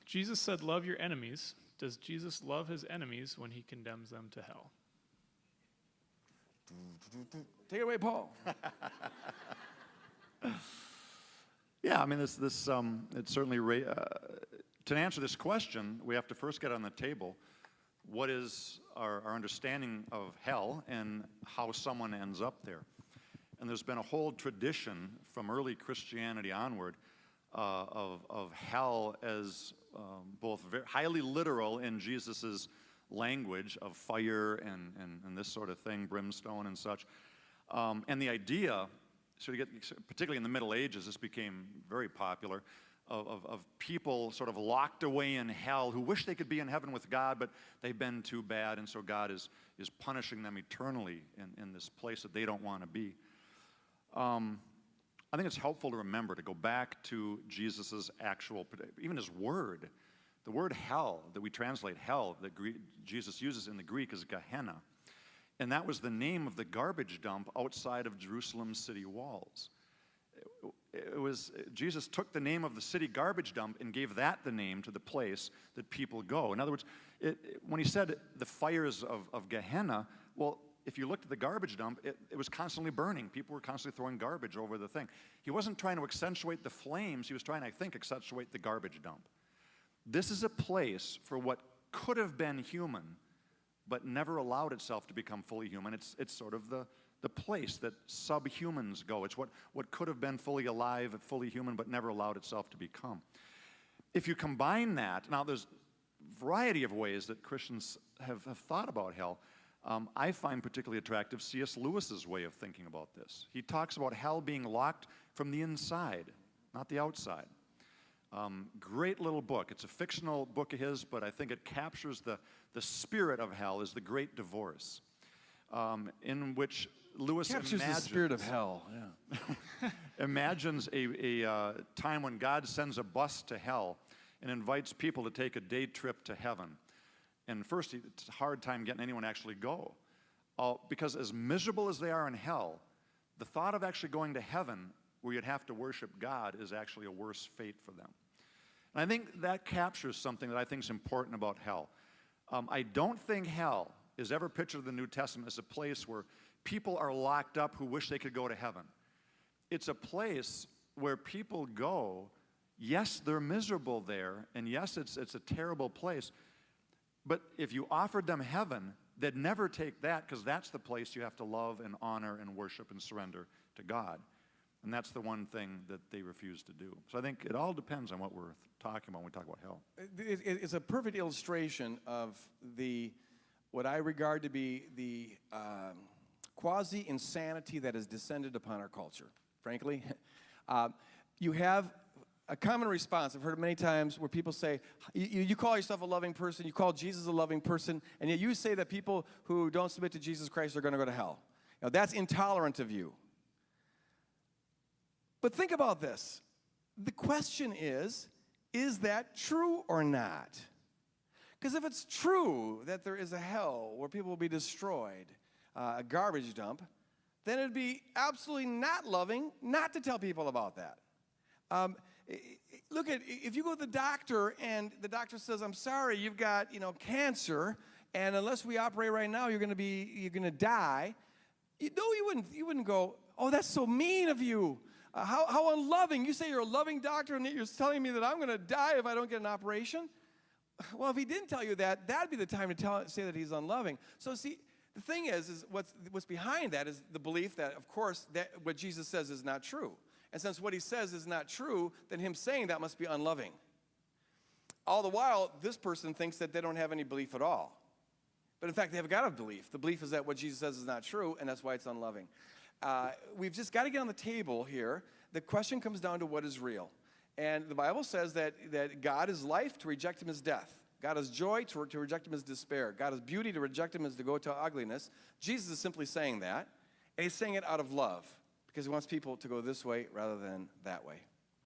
Jesus said, love your enemies. Does Jesus love his enemies when he condemns them to hell? Take it away, Paul. Yeah, I mean, it's certainly, to answer this question, we have to first get on the table what is our understanding of hell and how someone ends up there. And there's been a whole tradition from early Christianity onward of hell as both very highly literal in Jesus's language of fire and this sort of thing, brimstone and such. And the idea, particularly in the Middle Ages, this became very popular, of people sort of locked away in hell who wish they could be in heaven with God, but they've been too bad, and so God is punishing them eternally in this place that they don't want to be. I think it's helpful to remember to go back to Jesus's actual, even his word. The word hell that we translate hell, that Jesus uses in the Greek, is Gehenna. And that was the name of the garbage dump outside of Jerusalem's city walls. Jesus took the name of the city garbage dump and gave that the name to the place that people go. In other words, when he said the fires of Gehenna, well, if you looked at the garbage dump, it was constantly burning. People were constantly throwing garbage over the thing. He wasn't trying to accentuate the flames. He was trying, I think, accentuate the garbage dump. This is a place for what could have been human, but never allowed itself to become fully human. It's sort of the place that subhumans go. It's what could have been fully alive, fully human, but never allowed itself to become. If you combine that, now there's a variety of ways that Christians have thought about hell. I find particularly attractive C.S. Lewis's way of thinking about this. He talks about hell being locked from the inside, not the outside. Great little book. It's a fictional book of his, but I think it captures the spirit of hell is the Great Divorce, in which Lewis captures imagines the spirit of hell. Yeah. imagines a time when God sends a bus to hell and invites people to take a day trip to heaven. And first, it's a hard time getting anyone to actually go. Because as miserable as they are in hell, the thought of actually going to heaven where you'd have to worship God is actually a worse fate for them. And I think that captures something that I think is important about hell. I don't think hell is ever pictured in the New Testament as a place where people are locked up who wish they could go to heaven. It's a place where people go, yes, they're miserable there, and yes, it's a terrible place, but if you offered them heaven, they'd never take that because that's the place you have to love and honor and worship and surrender to God. And that's the one thing that they refuse to do. So I think it all depends on what we're talking about when we talk about hell. It's a perfect illustration of what I regard to be the quasi-insanity that has descended upon our culture, frankly. You have a common response, I've heard it many times, where people say, you call yourself a loving person, you call Jesus a loving person, and yet you say that people who don't submit to Jesus Christ are going to go to hell. Now, that's intolerant of you. But think about this. The question is that true or not? Because if it's true that there is a hell where people will be destroyed, a garbage dump, then it'd be absolutely not loving not to tell people about that. Look, if you go to the doctor and the doctor says, I'm sorry, you've got cancer, and unless we operate right now, you're going to die. You wouldn't go, oh, that's so mean of you. How unloving. You say you're a loving doctor, and yet you're telling me that I'm going to die if I don't get an operation? Well, if he didn't tell you that, that'd be the time to say that he's unloving. So see, the thing is what's behind that is the belief that, of course, that what Jesus says is not true. And since what he says is not true, then him saying that must be unloving. All the while, this person thinks that they don't have any belief at all. But in fact, they have got a belief. The belief is that what Jesus says is not true, and that's why it's unloving. We've just got to get on the table here. The question comes down to what is real. And the Bible says that God is life, to reject him is death. God is joy, to reject him is despair. God is beauty, to reject him is to go to ugliness. Jesus is simply saying that, and he's saying it out of love, because he wants people to go this way rather than that way.